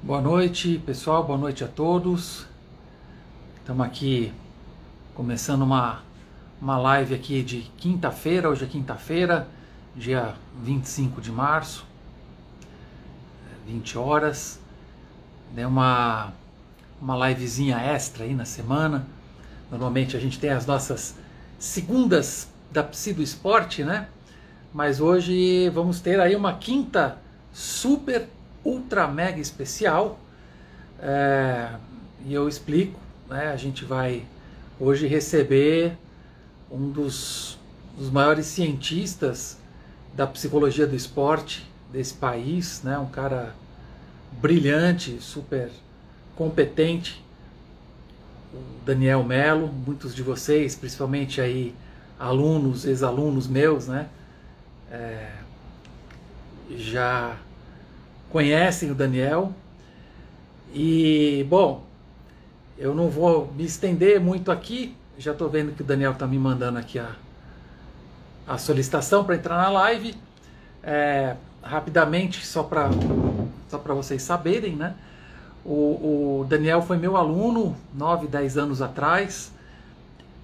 Boa noite, pessoal. Boa noite a todos. Estamos aqui começando uma live aqui de quinta-feira. Hoje é quinta-feira, dia 25 de março, 20 horas. É uma livezinha extra aí na semana. Normalmente a gente tem as nossas segundas da Psi do Esporte, né? Mas hoje vamos ter aí uma quinta super, ultra, mega especial. E eu explico, né? A gente vai hoje receber um dos maiores cientistas da psicologia do esporte desse país, né? Um cara brilhante, super competente, o Daniel Melo. Muitos de vocês, principalmente aí alunos, ex-alunos meus, né? Já conhecem o Daniel. E, bom, eu não vou me estender muito aqui. Já estou vendo que o Daniel está me mandando aqui a solicitação para entrar na live. Rapidamente, só para vocês saberem, né? O Daniel foi meu aluno 9, 10 anos atrás.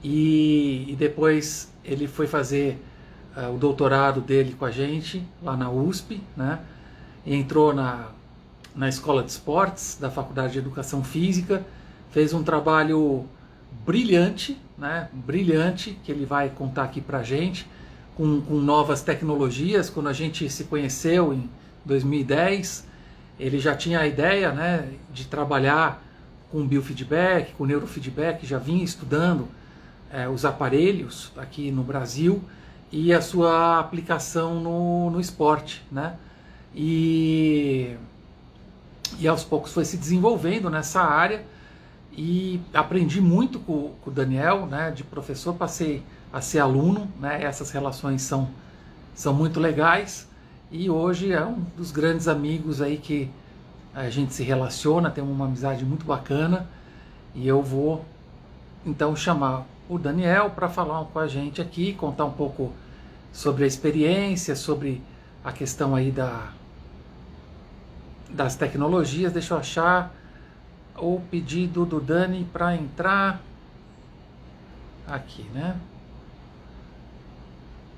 E depois ele foi fazer o doutorado dele com a gente lá na USP, né? E entrou na Escola de Esportes da Faculdade de Educação Física, fez um trabalho brilhante, né? Brilhante, que ele vai contar aqui pra gente, com novas tecnologias. Quando a gente se conheceu em 2010, ele já tinha a ideia, né, de trabalhar com biofeedback, com neurofeedback, já vinha estudando os aparelhos aqui no Brasil e a sua aplicação no esporte, né? E aos poucos foi se desenvolvendo nessa área e aprendi muito com o Daniel, né? De professor passei a ser aluno, né? Essas relações são muito legais e hoje é um dos grandes amigos aí que a gente se relaciona, tem uma amizade muito bacana e eu vou então chamar o Daniel para falar com a gente aqui, contar um pouco sobre a experiência, sobre a questão aí das tecnologias. Deixa eu achar o pedido do Dani para entrar aqui, né?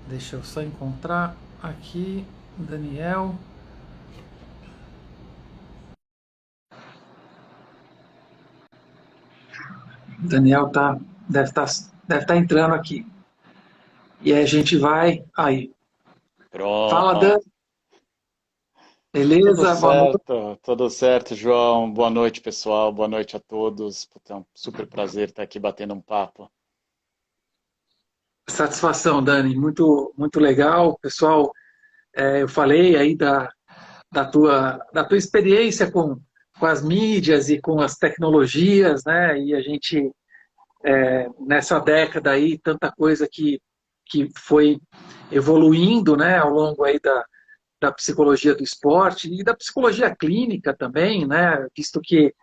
Deixa eu só encontrar aqui, Daniel. Daniel deve estar entrando aqui. E aí a gente vai. Aí. Fala, Pronto. Dani. Beleza? Boa noite. Tudo certo, João. Boa noite, pessoal. Boa noite a todos. Puta, é um super prazer estar aqui batendo um papo. Satisfação, Dani. Muito, muito legal. Pessoal, eu falei aí da tua experiência com as mídias e com as tecnologias, né? E a gente, nessa década aí, tanta coisa que foi evoluindo, né, ao longo aí da psicologia do esporte e da psicologia clínica também, né? Visto que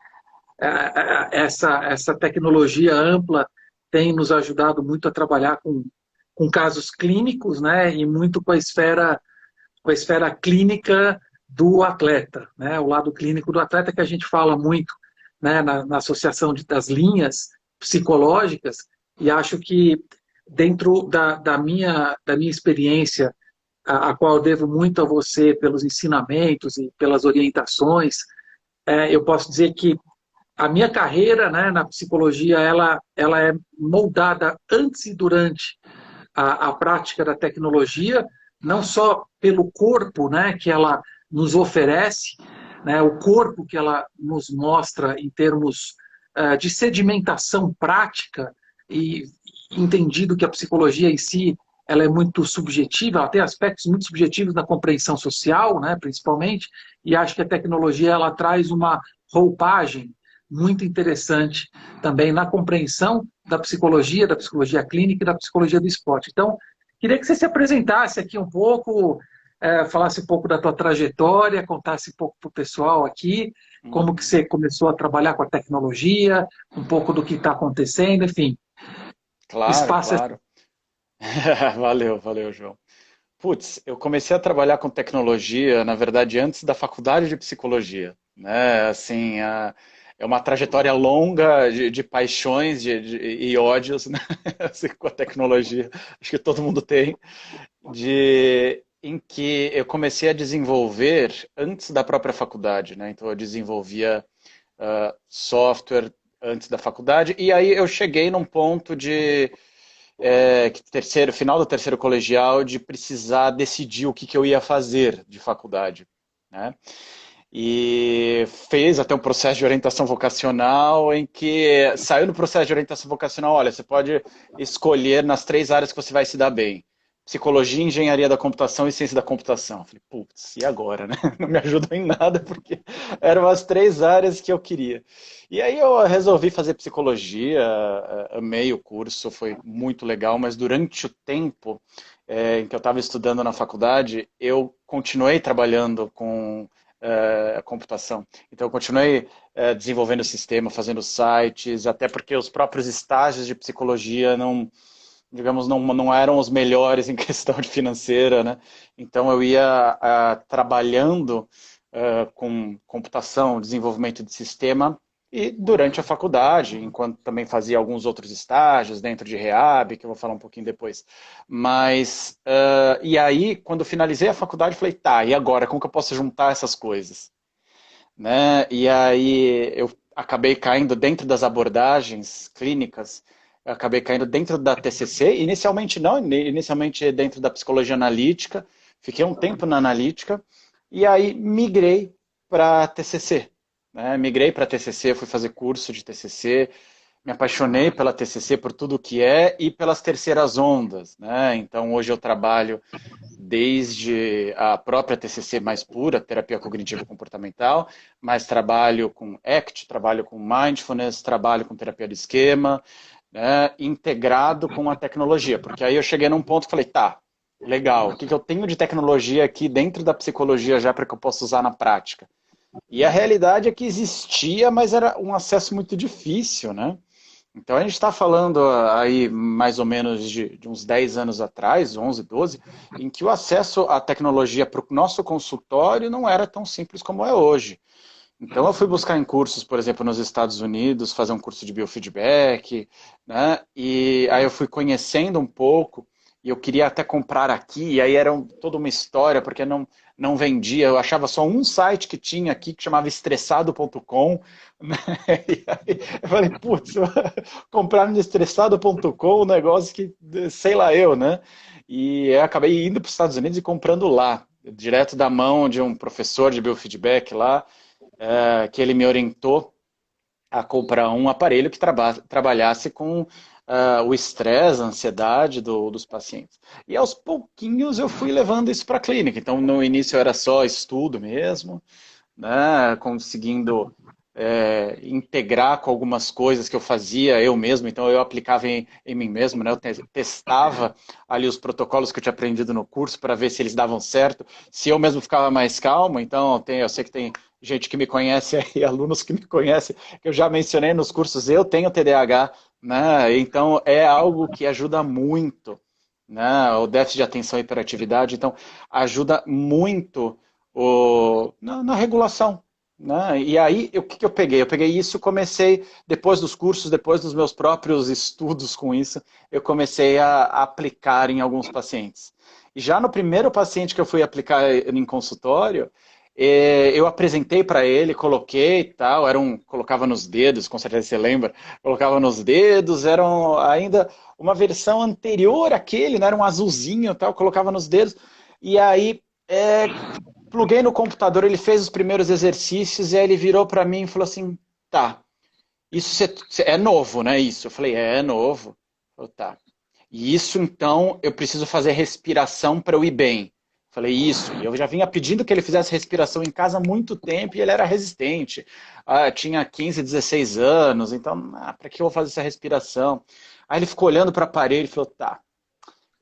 essa tecnologia ampla tem nos ajudado muito a trabalhar com casos clínicos, né? E muito com a esfera clínica do atleta, né? O lado clínico do atleta que a gente fala muito, né, na associação das linhas psicológicas, e acho que dentro da minha experiência, a qual eu devo muito a você pelos ensinamentos e pelas orientações, eu posso dizer que a minha carreira, né, na psicologia ela é moldada antes e durante a prática da tecnologia, não só pelo corpo, né, que ela nos oferece, né, o corpo que ela nos mostra em termos de sedimentação prática, e entendido que a psicologia em si ela é muito subjetiva, ela tem aspectos muito subjetivos na compreensão social, né, principalmente, e acho que a tecnologia ela traz uma roupagem muito interessante também na compreensão da psicologia clínica e da psicologia do esporte. Então, queria que você se apresentasse aqui um pouco, falasse um pouco da tua trajetória, contasse um pouco para o pessoal aqui, como que Uhum. você começou a trabalhar com a tecnologia, um pouco do que está acontecendo, enfim, o Claro, espaço é... claro. Valeu, João. Putz, eu comecei a trabalhar com tecnologia, na verdade, antes da faculdade de psicologia. né? Assim, é uma trajetória longa de paixões e ódios, né? Assim, com a tecnologia. Acho que todo mundo tem. Em que eu comecei a desenvolver antes da própria faculdade, né? Então eu desenvolvia software antes da faculdade, e aí eu cheguei num ponto de final do terceiro colegial, de precisar decidir o que, que eu ia fazer de faculdade, né? E fez até um processo de orientação vocacional em que saiu no processo de orientação vocacional, olha, você pode escolher nas 3 áreas que você vai se dar bem. Psicologia, engenharia da computação e ciência da computação. Eu falei, putz, e agora, né? Não me ajudou em nada, porque eram as 3 áreas que eu queria. E aí eu resolvi fazer psicologia, amei o curso, foi muito legal, mas durante o tempo em que eu estava estudando na faculdade, eu continuei trabalhando com computação. Então, eu continuei desenvolvendo o sistema, fazendo sites, até porque os próprios estágios de psicologia não, digamos, não eram os melhores em questão de financeira, né? Então, eu ia trabalhando com computação, desenvolvimento de sistema, e durante a faculdade, enquanto também fazia alguns outros estágios dentro de Rehab, que eu vou falar um pouquinho depois. Mas, e aí, quando eu finalizei a faculdade, eu falei, tá, e agora? Como que eu posso juntar essas coisas? Né? E aí eu acabei caindo dentro das abordagens clínicas, eu acabei caindo dentro da TCC, inicialmente não, inicialmente dentro da psicologia analítica, fiquei um tempo na analítica, e aí migrei para TCC, né? Migrei para TCC, fui fazer curso de TCC, me apaixonei pela TCC por tudo que é e pelas terceiras ondas, né? Então hoje eu trabalho desde a própria TCC mais pura, terapia cognitivo comportamental, mas trabalho com ACT, trabalho com mindfulness, trabalho com terapia de esquema, né, integrado com a tecnologia, porque aí eu cheguei num ponto que falei, tá, legal, o que, que eu tenho de tecnologia aqui dentro da psicologia já para que eu possa usar na prática? E a realidade é que existia, mas era um acesso muito difícil, né? Então a gente está falando aí mais ou menos de uns 10 anos atrás, 11, 12, em que o acesso à tecnologia para o nosso consultório não era tão simples como é hoje. Então eu fui buscar em cursos, por exemplo, nos Estados Unidos, fazer um curso de biofeedback, né? E aí eu fui conhecendo um pouco, e eu queria até comprar aqui, e aí era toda uma história, porque não vendia, eu achava só um site que tinha aqui, que chamava estressado.com, né? E aí eu falei, putz, comprar no estressado.com, um negócio que, sei lá eu, né? E eu acabei indo para os Estados Unidos e comprando lá, direto da mão de um professor de biofeedback lá, que ele me orientou a comprar um aparelho que trabalhasse com o estresse, a ansiedade dos pacientes. E aos pouquinhos eu fui levando isso para a clínica. Então, no início era só estudo mesmo, né, conseguindo integrar com algumas coisas que eu fazia eu mesmo, então eu aplicava em mim mesmo, né, eu testava ali os protocolos que eu tinha aprendido no curso para ver se eles davam certo, se eu mesmo ficava mais calmo, então eu sei que tem gente que me conhece aí, alunos que me conhecem, que eu já mencionei nos cursos, eu tenho TDAH, né, então é algo que ajuda muito, né, o déficit de atenção e hiperatividade, então ajuda muito na regulação, né? E aí, o que, que eu peguei? Eu peguei isso e comecei, depois dos cursos, depois dos meus próprios estudos com isso, eu comecei a aplicar em alguns pacientes. E já no primeiro paciente que eu fui aplicar em consultório, eu apresentei para ele, coloquei e tal, colocava nos dedos, com certeza você lembra, colocava nos dedos, era ainda uma versão anterior àquele, né? Era um azulzinho e tal, colocava nos dedos, e aí pluguei no computador, ele fez os primeiros exercícios e aí ele virou para mim e falou assim, tá, isso é novo, né? Isso. Eu falei, é novo. Eu, tá. E isso então eu preciso fazer respiração para eu ir bem. Eu falei, isso. E eu já vinha pedindo que ele fizesse respiração em casa há muito tempo e ele era resistente. Tinha 15, 16 anos, então, para que eu vou fazer essa respiração? Aí ele ficou olhando para a parede e falou, tá,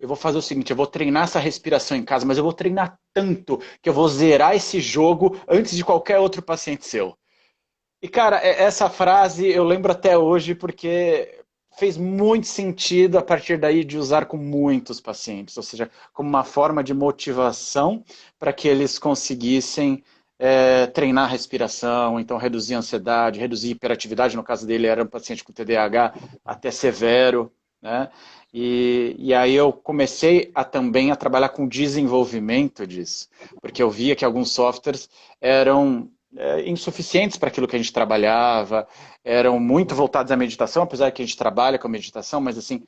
eu vou fazer o seguinte, eu vou treinar essa respiração em casa, mas eu vou treinar tanto que eu vou zerar esse jogo antes de qualquer outro paciente seu. E, cara, essa frase eu lembro até hoje porque fez muito sentido a partir daí de usar com muitos pacientes, ou seja, como uma forma de motivação para que eles conseguissem treinar a respiração, então reduzir a ansiedade, reduzir a hiperatividade, no caso dele era um paciente com TDAH até severo, né? E aí eu comecei também a trabalhar com desenvolvimento disso, porque eu via que alguns softwares eram insuficientes para aquilo que a gente trabalhava, eram muito voltados à meditação, apesar que a gente trabalha com meditação, mas assim,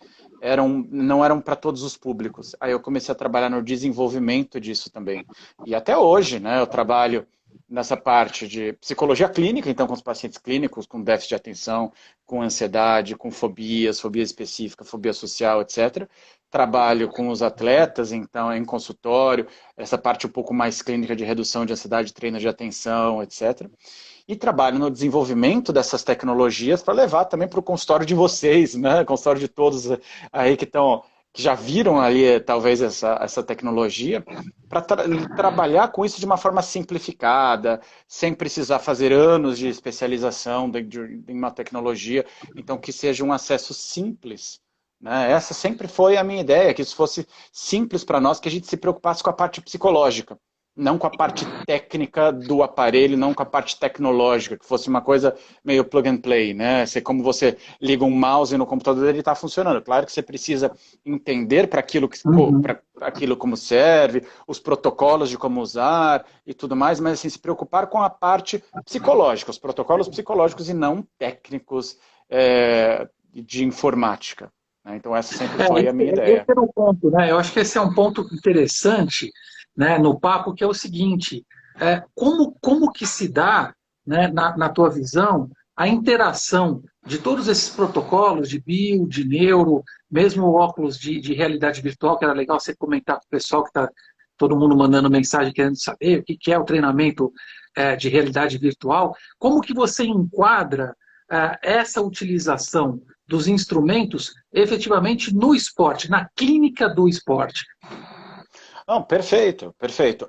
não eram para todos os públicos. Aí eu comecei a trabalhar no desenvolvimento disso também. E até hoje, né, eu trabalho nessa parte de psicologia clínica, então com os pacientes clínicos, com déficit de atenção, com ansiedade, com fobias, fobia específica, fobia social, etc. Trabalho com os atletas, então em consultório, essa parte um pouco mais clínica de redução de ansiedade, treino de atenção, etc. E trabalho no desenvolvimento dessas tecnologias para levar também para o consultório de vocês, né? Consultório de todos aí que já viram ali talvez essa tecnologia, para trabalhar com isso de uma forma simplificada, sem precisar fazer anos de especialização em uma tecnologia, então que seja um acesso simples. Né? Essa sempre foi a minha ideia, que isso fosse simples para nós, que a gente se preocupasse com a parte psicológica, não com a parte técnica do aparelho, não com a parte tecnológica, que fosse uma coisa meio plug and play, né? Como você liga um mouse no computador, ele está funcionando. Claro que você precisa entender para Uhum. aquilo como serve, os protocolos de como usar e tudo mais, mas assim, se preocupar com a parte psicológica, os protocolos psicológicos e não técnicos de informática. Né? Então essa sempre foi a minha Esse ideia. era o ponto, né? Eu acho que esse é um ponto interessante, né, no papo, que é o seguinte: como que se dá, né, na tua visão, a interação de todos esses protocolos de bio, de neuro, mesmo o óculos de realidade virtual, que era legal você comentar com o pessoal que está todo mundo mandando mensagem querendo saber o que é o treinamento de realidade virtual. Como que você enquadra essa utilização dos instrumentos efetivamente no esporte, na clínica do esporte? Não, perfeito, perfeito.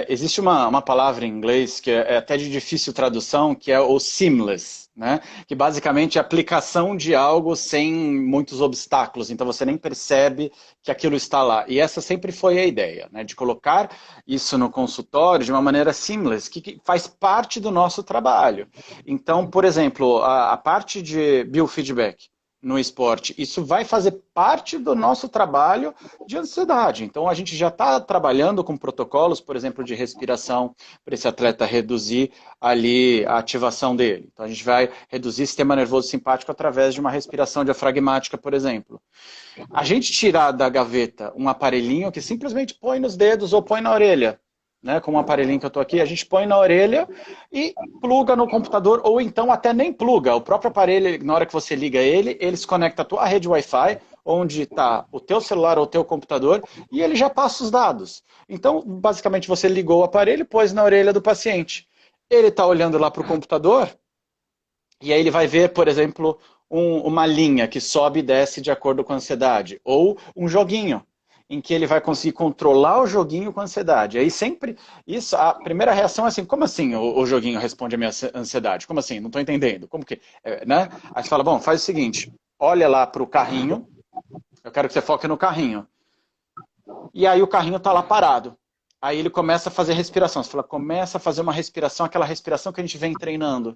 Existe uma palavra em inglês que é até de difícil tradução, que é o seamless, né? Que basicamente é a aplicação de algo sem muitos obstáculos, então você nem percebe que aquilo está lá. E essa sempre foi a ideia, né? De colocar isso no consultório de uma maneira seamless, que faz parte do nosso trabalho. Então, por exemplo, a parte de biofeedback no esporte, isso vai fazer parte do nosso trabalho de ansiedade. Então, a gente já está trabalhando com protocolos, por exemplo, de respiração, para esse atleta reduzir ali a ativação dele. Então, a gente vai reduzir o sistema nervoso simpático através de uma respiração diafragmática, por exemplo. A gente tirar da gaveta um aparelhinho que simplesmente põe nos dedos ou põe na orelha, né, como um aparelhinho que eu estou aqui, a gente põe na orelha e pluga no computador, ou então até nem pluga. O próprio aparelho, na hora que você liga ele se conecta à tua rede Wi-Fi, onde está o teu celular ou o teu computador, e ele já passa os dados. Então, basicamente, você ligou o aparelho, pôs na orelha do paciente. Ele está olhando lá para o computador, e aí ele vai ver, por exemplo, uma linha que sobe e desce de acordo com a ansiedade. Ou um joguinho, em que ele vai conseguir controlar o joguinho com a ansiedade. Aí sempre, isso, a primeira reação é assim, como assim o joguinho responde à minha ansiedade? Como assim? Não estou entendendo. Como que, né? Aí você fala, bom, faz o seguinte, olha lá para o carrinho, eu quero que você foque no carrinho. E aí o carrinho está lá parado. Aí ele começa a fazer respiração. Você fala, começa a fazer uma respiração, aquela respiração que a gente vem treinando.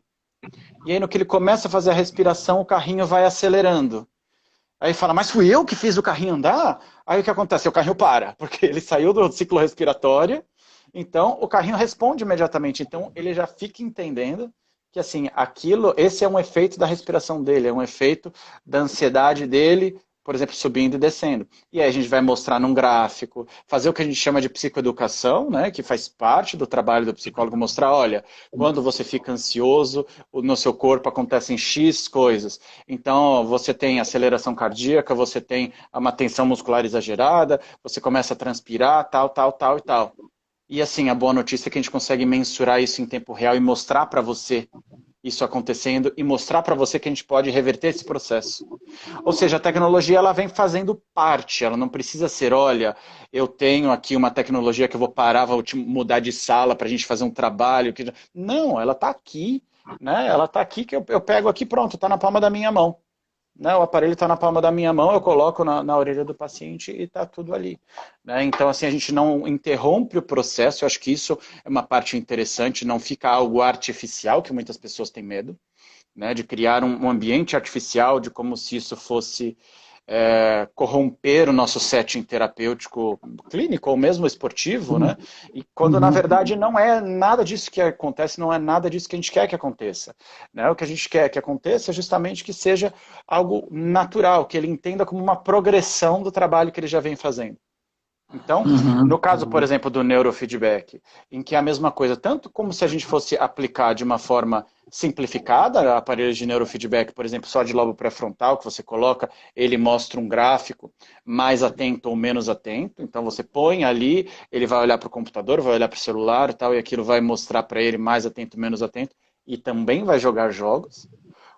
E aí no que ele começa a fazer a respiração, o carrinho vai acelerando. Aí fala, mas fui eu que fiz o carrinho andar? Aí o que acontece? O carrinho para, porque ele saiu do ciclo respiratório, então o carrinho responde imediatamente. Então ele já fica entendendo que assim, esse é um efeito da respiração dele, é um efeito da ansiedade dele, por exemplo, subindo e descendo. E aí a gente vai mostrar num gráfico, fazer o que a gente chama de psicoeducação, né, que faz parte do trabalho do psicólogo, mostrar, olha, quando você fica ansioso, no seu corpo acontecem X coisas. Então, você tem aceleração cardíaca, você tem uma tensão muscular exagerada, você começa a transpirar, tal, tal, tal e tal. E assim, a boa notícia é que a gente consegue mensurar isso em tempo real e mostrar para você isso acontecendo e mostrar para você que a gente pode reverter esse processo. Ou seja, a tecnologia ela vem fazendo parte, ela não precisa ser, olha, eu tenho aqui uma tecnologia que eu vou parar, vou mudar de sala para a gente fazer um trabalho. Não, ela está aqui, né? Ela está aqui que eu pego aqui, pronto, está na palma da minha mão. né? O aparelho está na palma da minha mão, eu coloco na orelha do paciente e está tudo ali. Né? Então, assim, a gente não interrompe o processo, eu acho que isso é uma parte interessante, não fica algo artificial, que muitas pessoas têm medo, né? De criar um ambiente artificial, de como se isso fosse corromper o nosso setting terapêutico clínico ou mesmo esportivo, né? E quando na verdade não é nada disso que acontece, não é nada disso que a gente quer que aconteça, né? O que a gente quer que aconteça é justamente que seja algo natural, que ele entenda como uma progressão do trabalho que ele já vem fazendo. Então, no caso, por exemplo, do neurofeedback, em que é a mesma coisa, tanto como se a gente fosse aplicar de uma forma simplificada, aparelhos de neurofeedback, por exemplo, só de lobo pré-frontal, que você coloca, ele mostra um gráfico mais atento ou menos atento, então você põe ali, ele vai olhar para o computador, vai olhar para o celular e tal, e aquilo vai mostrar para ele mais atento, menos atento, e também vai jogar jogos,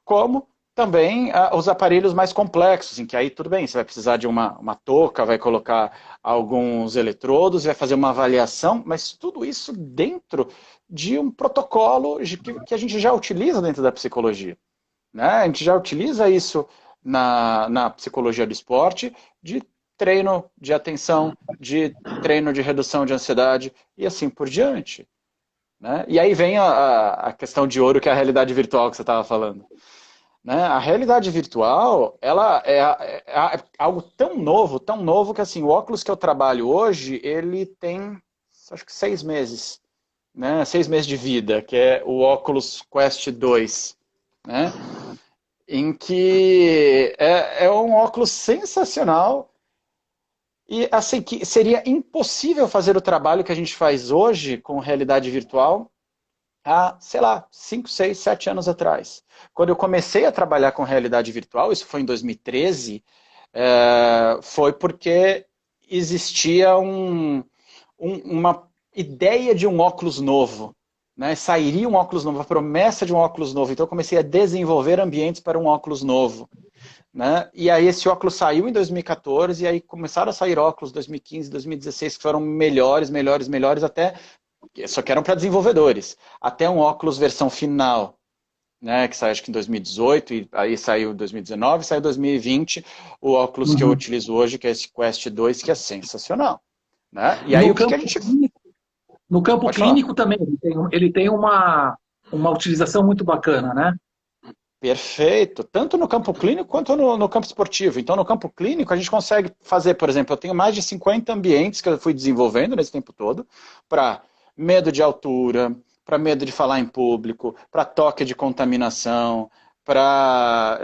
como também os aparelhos mais complexos, em que aí tudo bem, você vai precisar de uma touca, vai colocar alguns eletrodos, vai fazer uma avaliação, mas tudo isso dentro de um protocolo que a gente já utiliza dentro da psicologia. Né? A gente já utiliza isso na psicologia do esporte, de treino de atenção, de treino de redução de ansiedade e assim por diante. Né? E aí vem a questão de ouro, que é a realidade virtual que você estava falando. Né? A realidade virtual, ela é algo tão novo que assim, o óculos que eu trabalho hoje, ele tem, acho que 6 meses, né? 6 meses de vida, que é o Oculus Quest 2, né? Em que é um óculos sensacional e assim, que seria impossível fazer o trabalho que a gente faz hoje com realidade virtual há, sei lá, 5, 6, 7 anos atrás. Quando eu comecei a trabalhar com realidade virtual, isso foi em 2013, foi porque existia uma ideia de um óculos novo. Né? Sairia um óculos novo, a promessa de um óculos novo. Então eu comecei a desenvolver ambientes para um óculos novo. Né? E aí esse óculos saiu em 2014, e aí começaram a sair óculos 2015, 2016, que foram melhores, melhores, melhores, até só que eram para desenvolvedores. Até um óculos versão final, né, que saiu acho que em 2018, e aí saiu em 2019, saiu em 2020, o óculos que eu utilizo hoje, que é esse Quest 2, que é sensacional. Né? E aí No o que campo a gente... clínico, no campo Pode falar. clínico também, ele tem uma utilização muito bacana, né? Perfeito. Tanto no campo clínico quanto no campo esportivo. Então, no campo clínico, a gente consegue fazer, por exemplo, eu tenho mais de 50 ambientes que eu fui desenvolvendo nesse tempo todo, para medo de altura, para medo de falar em público, para toque de contaminação, para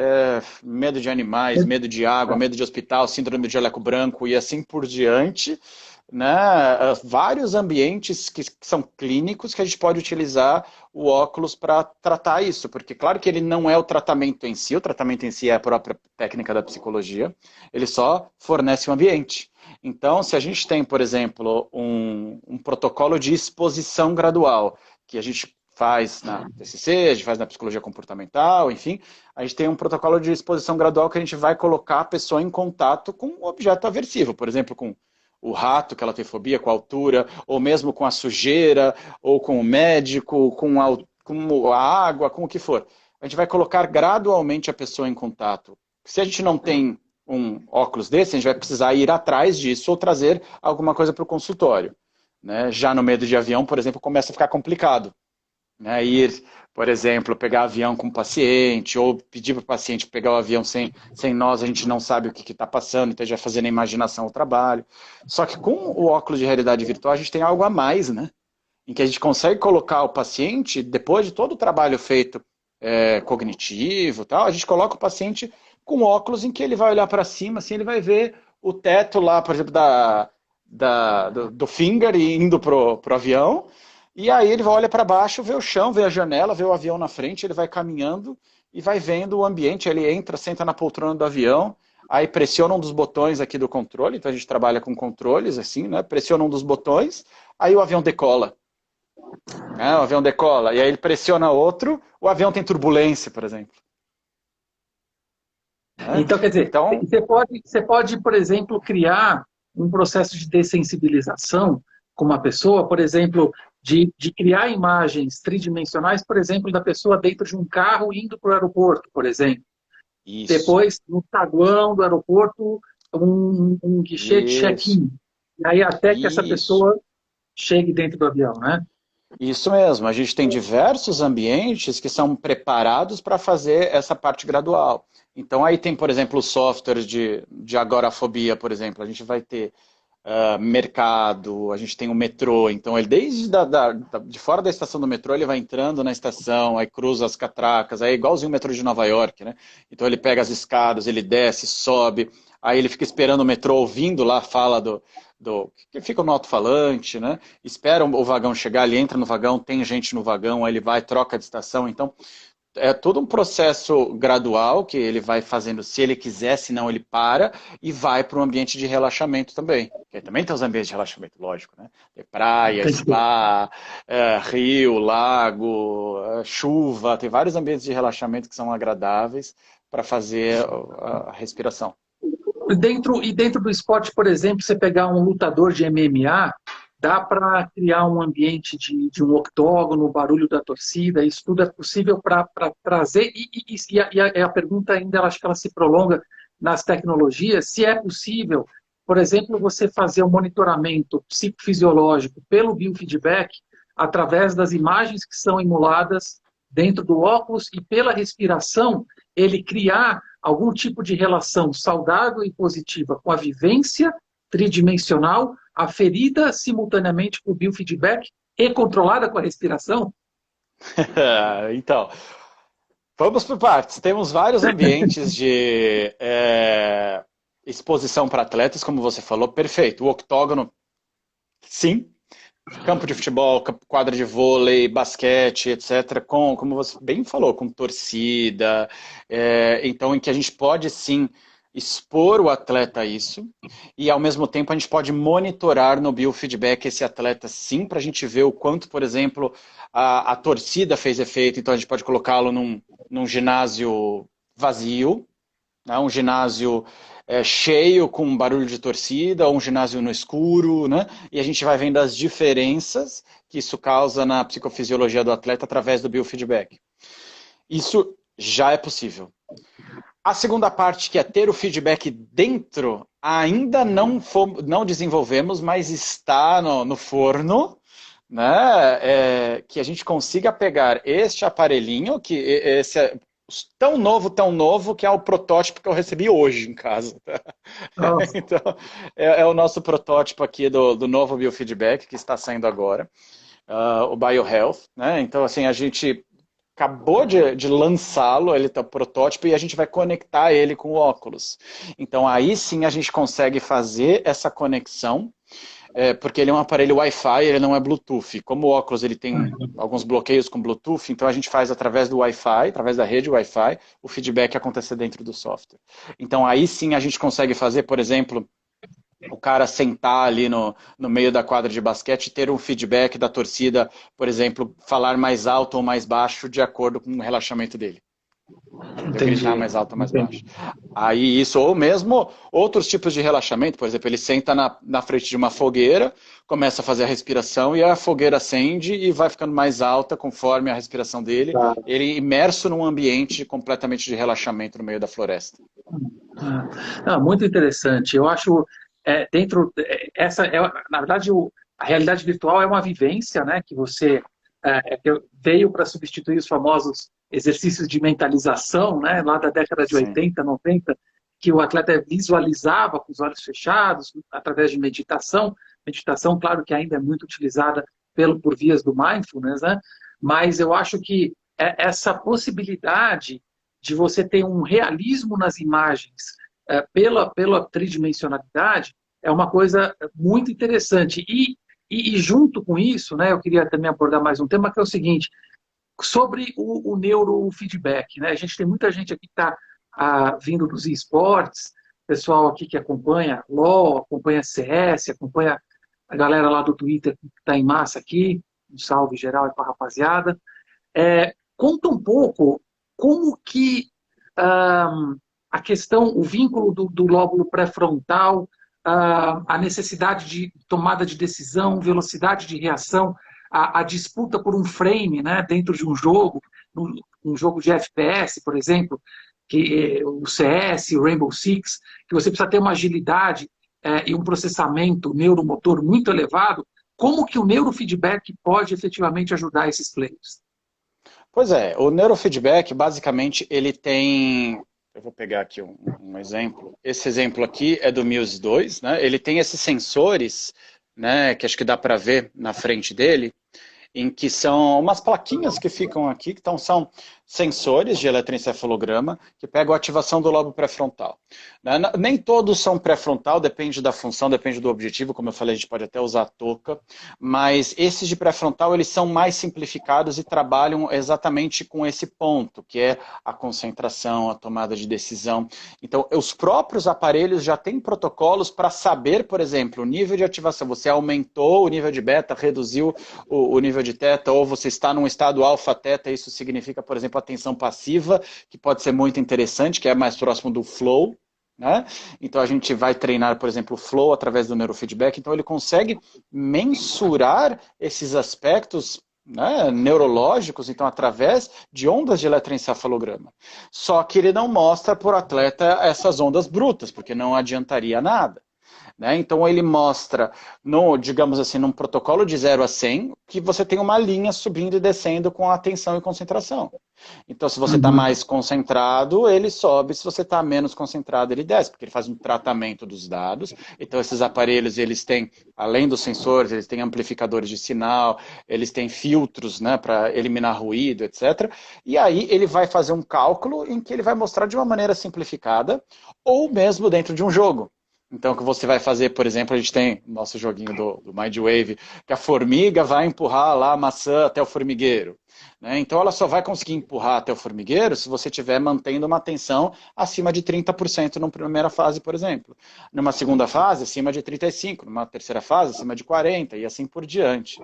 medo de animais, medo de água, medo de hospital, síndrome de jaleco branco e assim por diante. Né, vários ambientes que são clínicos que a gente pode utilizar o óculos para tratar isso, porque claro que ele não é o tratamento em si, o tratamento em si é a própria técnica da psicologia, ele só fornece um ambiente. Então, se a gente tem, por exemplo, um protocolo de exposição gradual, que a gente faz na TCC, a gente faz na psicologia comportamental, enfim, a gente tem um protocolo de exposição gradual que a gente vai colocar a pessoa em contato com um objeto aversivo, por exemplo, com o rato, que ela tem fobia, com a altura, ou mesmo com a sujeira, ou com o médico, com a água, com o que for. A gente vai colocar gradualmente a pessoa em contato. Se a gente não tem um óculos desse, a gente vai precisar ir atrás disso ou trazer alguma coisa para o consultório. Né? Já no medo de avião, por exemplo, começa a ficar complicado. Né? Ir, por exemplo, pegar avião com o paciente, ou pedir para o paciente pegar o avião sem nós, a gente não sabe o que está passando, então a gente vai fazer na imaginação o trabalho. Só que com o óculos de realidade virtual, a gente tem algo a mais, né? Em que a gente consegue colocar o paciente, depois de todo o trabalho feito cognitivo, tal, a gente coloca o paciente com óculos em que ele vai olhar para cima, assim, ele vai ver o teto lá, por exemplo, do finger indo pro avião. E aí ele olha para baixo, vê o chão, vê a janela, vê o avião na frente, ele vai caminhando e vai vendo o ambiente. Ele entra, senta na poltrona do avião, aí pressiona um dos botões aqui do controle, então a gente trabalha com controles, assim, né? Pressiona um dos botões, aí o avião decola. Né? O avião decola, e aí ele pressiona outro, o avião tem turbulência, por exemplo. Né? Então, quer dizer, Então, você pode, por exemplo, criar um processo de dessensibilização com uma pessoa, por exemplo, de criar imagens tridimensionais, por exemplo, da pessoa dentro de um carro indo para o aeroporto, por exemplo. Isso, depois no saguão do aeroporto, um guichê de isso, check-in. E aí até que essa isso. pessoa chegue dentro do avião, né? Isso mesmo, a gente tem diversos ambientes que são preparados para fazer essa parte gradual. Então aí tem, por exemplo, os softwares de agorafobia, por exemplo. A gente vai ter mercado, a gente tem o metrô, então ele desde de fora da estação do metrô ele vai entrando na estação, aí cruza as catracas, aí é igualzinho o metrô de Nova York, né? Então ele pega as escadas, ele desce, sobe, aí ele fica esperando o metrô, ouvindo lá a fala do que fica no alto-falante, né? Espera o vagão chegar, ele entra no vagão, tem gente no vagão, aí ele vai, troca de estação, então é todo um processo gradual que ele vai fazendo, se ele quiser, se não ele para e vai para um ambiente de relaxamento também. Porque também tem os ambientes de relaxamento, lógico, né? Tem praia, Tem que ter. spa, rio, lago, chuva, tem vários ambientes de relaxamento que são agradáveis para fazer a respiração. E dentro do esporte, por exemplo, você pegar um lutador de MMA, dá para criar um ambiente de um octógono, o barulho da torcida, isso tudo é possível para trazer. E a pergunta ainda, ela, acho que ela se prolonga nas tecnologias, se é possível, por exemplo, você fazer um monitoramento psicofisiológico pelo biofeedback através das imagens que são emuladas dentro do óculos e pela respiração, ele criar algum tipo de relação saudável e positiva com a vivência tridimensional, aferida simultaneamente com o biofeedback e controlada com a respiração? Então, vamos por partes. Temos vários ambientes de exposição para atletas, como você falou, perfeito. O octógono, sim. Campo de futebol, quadra de vôlei, basquete, etc., como você bem falou, com torcida, então em que a gente pode sim expor o atleta a isso, e ao mesmo tempo a gente pode monitorar no biofeedback esse atleta sim, para a gente ver o quanto, por exemplo, a torcida fez efeito, então a gente pode colocá-lo num ginásio vazio, né? Um ginásio cheio com barulho de torcida, ou um ginásio no escuro, né? E a gente vai vendo as diferenças que isso causa na psicofisiologia do atleta através do biofeedback. Isso já é possível. A segunda parte, que é ter o feedback dentro, ainda não desenvolvemos, mas está no forno, né? Que a gente consiga pegar este aparelhinho, que esse é tão novo, que é o protótipo que eu recebi hoje em casa. Tá? Nossa, Então, é o nosso protótipo aqui do novo biofeedback, que está saindo agora, o BioHealth, né? Então, assim, a gente acabou de lançá-lo, ele está protótipo, e a gente vai conectar ele com o óculos. Então, aí sim a gente consegue fazer essa conexão, porque ele é um aparelho Wi-Fi, ele não é Bluetooth. Como o óculos ele tem alguns bloqueios com Bluetooth, então a gente faz através do Wi-Fi, através da rede Wi-Fi, o feedback acontecer dentro do software. Então aí sim a gente consegue fazer, por exemplo, o cara sentar ali no meio da quadra de basquete e ter um feedback da torcida, por exemplo, falar mais alto ou mais baixo de acordo com o relaxamento dele. Entendeu? Gritar entendi, mais alto ou mais baixo. entendi. Aí isso, ou mesmo outros tipos de relaxamento, por exemplo, ele senta na frente de uma fogueira, começa a fazer a respiração e a fogueira acende e vai ficando mais alta conforme a respiração dele, Tá. ele imerso num ambiente completamente de relaxamento no meio da floresta. Muito interessante. Eu acho essa é, na verdade, a realidade virtual é uma vivência, né, que você que veio para substituir os famosos exercícios de mentalização, né, lá da década de Sim, 80, 90, que o atleta visualizava com os olhos fechados, através de meditação. Meditação, claro que ainda é muito utilizada por vias do mindfulness, né, mas eu acho que essa possibilidade de você ter um realismo nas imagens pela tridimensionalidade é uma coisa muito interessante. E junto com isso, né, eu queria também abordar mais um tema que é o seguinte, sobre o neurofeedback. Né? A gente tem muita gente aqui que está vindo dos esportes, pessoal aqui que acompanha LOL, acompanha CS, acompanha a galera lá do Twitter que está em massa aqui, um salve geral aí para a rapaziada. Conta um pouco como que a questão, o vínculo do lóbulo pré-frontal, a necessidade de tomada de decisão, velocidade de reação, a disputa por um frame, né, dentro de um jogo de FPS, por exemplo, o CS, o Rainbow Six, que você precisa ter uma agilidade e um processamento neuromotor muito elevado, como que o neurofeedback pode efetivamente ajudar esses players? Pois é, o neurofeedback, basicamente, ele tem. Eu vou pegar aqui um exemplo. Esse exemplo aqui é do Muse 2, né? Ele tem esses sensores, né, que acho que dá para ver na frente dele, em que são umas plaquinhas que ficam aqui, que são sensores de eletroencefalograma que pegam a ativação do lobo pré-frontal. Nem todos são pré-frontal, depende da função, depende do objetivo, como eu falei, a gente pode até usar a touca, mas esses de pré-frontal, eles são mais simplificados e trabalham exatamente com esse ponto, que é a concentração, a tomada de decisão. Então, os próprios aparelhos já têm protocolos para saber, por exemplo, o nível de ativação. Você aumentou o nível de beta, reduziu o nível de teta, ou você está num estado alfa-teta, isso significa, por exemplo, atenção passiva, que pode ser muito interessante, que é mais próximo do flow, né? Então a gente vai treinar, por exemplo, o flow através do neurofeedback, então ele consegue mensurar esses aspectos, né, neurológicos, então através de ondas de eletroencefalograma. Só que ele não mostra para o atleta essas ondas brutas, porque não adiantaria nada. Né? Então ele mostra, digamos assim, num protocolo de 0 a 100, que você tem uma linha subindo e descendo com atenção e concentração. Então se você está mais concentrado, ele sobe, se você está menos concentrado, ele desce, porque ele faz um tratamento dos dados. Então esses aparelhos, eles têm, além dos sensores, eles têm amplificadores de sinal, eles têm filtros, né, para eliminar ruído, etc. E aí ele vai fazer um cálculo em que ele vai mostrar de uma maneira simplificada, ou mesmo dentro de um jogo. Então, o que você vai fazer, por exemplo, a gente tem o nosso joguinho do Mindwave, que a formiga vai empurrar lá a maçã até o formigueiro. Né? Então, ela só vai conseguir empurrar até o formigueiro se você estiver mantendo uma tensão acima de 30% na primeira fase, por exemplo. Numa segunda fase, acima de 35%. Numa terceira fase, acima de 40%, e assim por diante.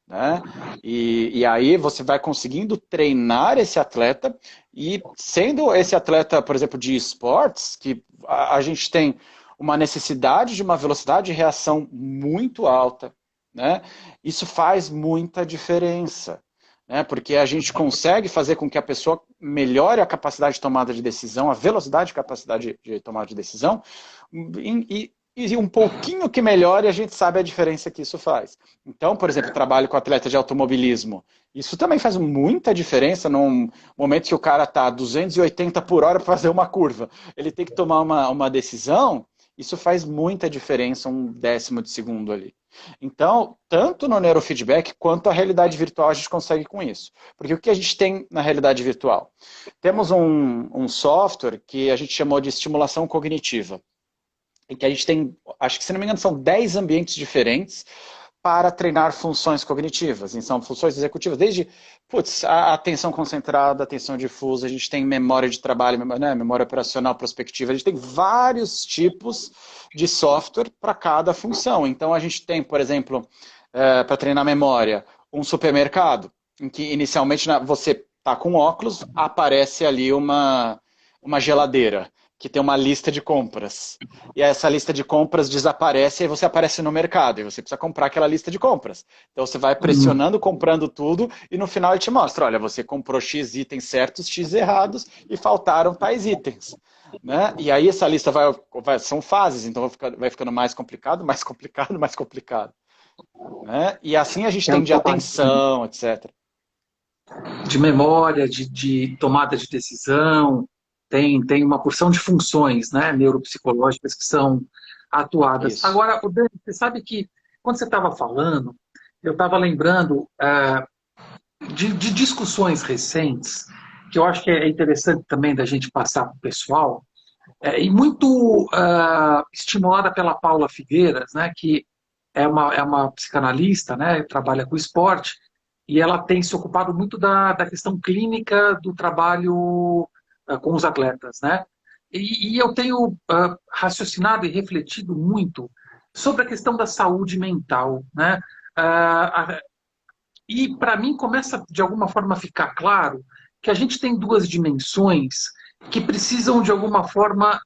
Né? E aí você vai conseguindo treinar esse atleta, e sendo esse atleta, por exemplo, de esportes, que a gente tem uma necessidade de uma velocidade de reação muito alta, né? Isso faz muita diferença, né? Porque a gente consegue fazer com que a pessoa melhore a capacidade de tomada de decisão, a velocidade e capacidade de tomada de decisão, e um pouquinho que melhore, a gente sabe a diferença que isso faz. Então, por exemplo, trabalho com atleta de automobilismo. Isso também faz muita diferença num momento que o cara está a 280 por hora para fazer uma curva. Ele tem que tomar uma decisão. Isso faz muita diferença, um décimo de segundo ali. Então, tanto no neurofeedback quanto a realidade virtual a gente consegue com isso. Porque o que a gente tem na realidade virtual? Temos um software que a gente chamou de estimulação cognitiva. Em que a gente tem, acho que se não me engano, são 10 ambientes diferentes para treinar funções cognitivas. E são funções executivas, desde a atenção concentrada, atenção difusa, a gente tem memória de trabalho, né, memória operacional prospectiva, a gente tem vários tipos de software para cada função. Então a gente tem, por exemplo, para treinar memória, um supermercado, em que inicialmente você está com óculos, aparece ali uma geladeira que tem uma lista de compras. E essa lista de compras desaparece e você aparece no mercado. E você precisa comprar aquela lista de compras. Então você vai pressionando, comprando tudo, e no final ele te mostra, olha, você comprou X itens certos, X errados, e faltaram tais itens. Né? E aí essa lista são fases, então vai ficando mais complicado, mais complicado, mais complicado. Né? E assim a gente tem de atenção, etc. De memória, de tomada de decisão, tem uma porção de funções, né, neuropsicológicas que são atuadas. Isso. Agora, Dani, você sabe que quando você estava falando, eu estava lembrando de discussões recentes, que eu acho que é interessante também da gente passar para o pessoal, e muito estimulada pela Paula Figueiras, né, que é uma psicanalista, né, trabalha com esporte, e ela tem se ocupado muito da questão clínica do trabalho com os atletas, né? E eu tenho raciocinado e refletido muito sobre a questão da saúde mental, né? E para mim começa de alguma forma a ficar claro que a gente tem duas dimensões que precisam de alguma forma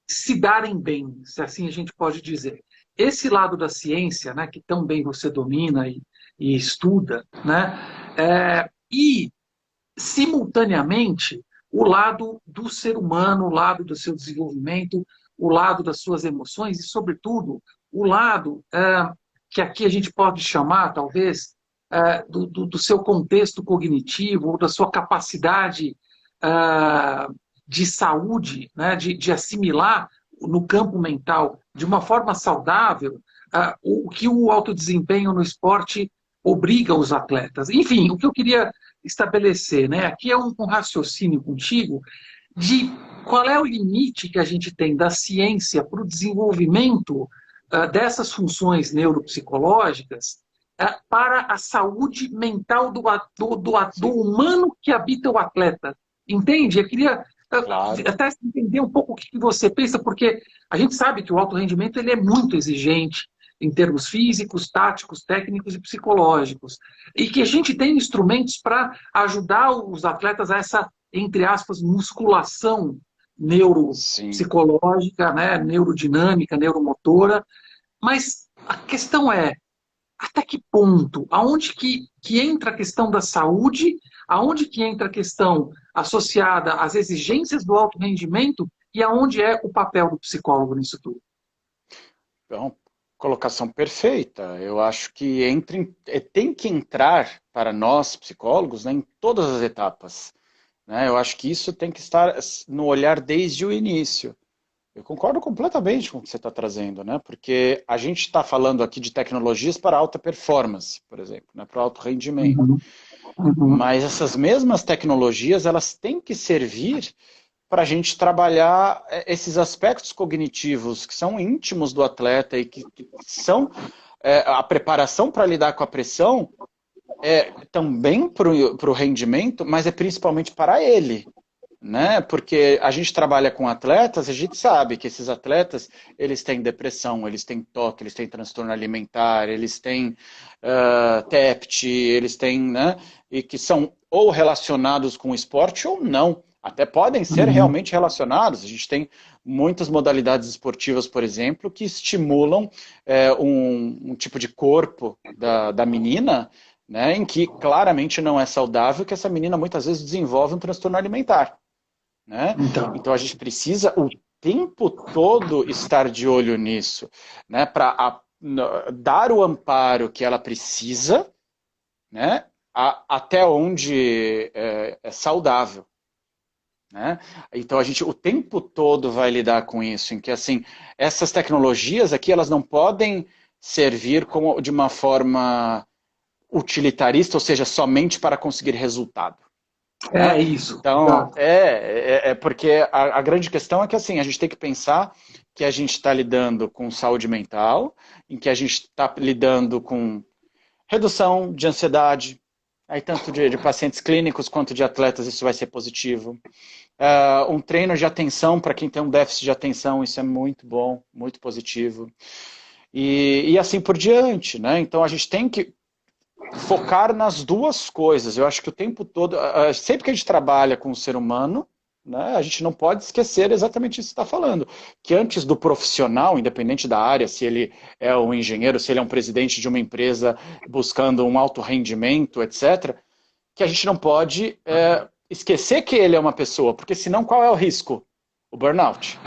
se darem bem, se assim a gente pode dizer. Esse lado da ciência, né, que tão bem você domina e estuda, né, e simultaneamente o lado do ser humano, o lado do seu desenvolvimento, o lado das suas emoções e, sobretudo, o lado que aqui a gente pode chamar, talvez, do seu contexto cognitivo ou da sua capacidade de saúde, né, de assimilar no campo mental de uma forma saudável o que o alto desempenho no esporte obriga os atletas. Enfim, o que eu queria estabelecer, né, aqui é um raciocínio contigo de qual é o limite que a gente tem da ciência para o desenvolvimento dessas funções neuropsicológicas para a saúde mental do humano que habita o atleta. Entende? Eu queria Claro. até entender um pouco o que você pensa, porque a gente sabe que o alto rendimento ele é muito exigente em termos físicos, táticos, técnicos e psicológicos. E que a gente tem instrumentos para ajudar os atletas a essa, entre aspas, musculação Sim. neuropsicológica, né, neurodinâmica, neuromotora. Mas a questão é, até que ponto? Aonde que entra a questão da saúde? Aonde que entra a questão associada às exigências do alto rendimento? E aonde é o papel do psicólogo nisso tudo? Então, colocação perfeita. Eu acho que tem que entrar para nós, psicólogos, né, em todas as etapas. Né? Eu acho que isso tem que estar no olhar desde o início. Eu concordo completamente com o que você está trazendo, né? Porque a gente está falando aqui de tecnologias para alta performance, por exemplo, né? Para alto rendimento. Uhum, uhum, Mas essas mesmas tecnologias, elas têm que servir para a gente trabalhar esses aspectos cognitivos que são íntimos do atleta e que são a preparação para lidar com a pressão também para o rendimento, mas é principalmente para ele. Né? Porque a gente trabalha com atletas, a gente sabe que esses atletas, eles têm depressão, eles têm toque, eles têm transtorno alimentar, eles têm TEPT, eles têm, né? E que são ou relacionados com o esporte ou não. Até podem ser uhum, realmente relacionados. A gente tem muitas modalidades esportivas, por exemplo, que estimulam um tipo de corpo da menina, né, em que claramente não é saudável, que essa menina muitas vezes desenvolve um transtorno alimentar. Né? então, Então a gente precisa o tempo todo estar de olho nisso, né? Para dar o amparo que ela precisa, né? Até onde é saudável. Né? Então a gente o tempo todo vai lidar com isso, em que assim essas tecnologias aqui elas não podem servir como de uma forma utilitarista, ou seja, somente para conseguir resultado. Né? é isso. Então, Exato. porque a grande questão é que assim, a gente tem que pensar que a gente está lidando com saúde mental, em que a gente está lidando com redução de ansiedade, aí tanto de pacientes clínicos quanto de atletas isso vai ser positivo. Um treino de atenção para quem tem um déficit de atenção, isso é muito bom, muito positivo. E assim por diante, né? Então a gente tem que focar nas duas coisas. Eu acho que o tempo todo, sempre que a gente trabalha com o ser humano, né, a gente não pode esquecer exatamente isso que você está falando. Que antes do profissional, independente da área, se ele é um engenheiro, se ele é um presidente de uma empresa buscando um alto rendimento, etc., que a gente não pode esquecer que ele é uma pessoa, porque senão qual é o risco? O burnout.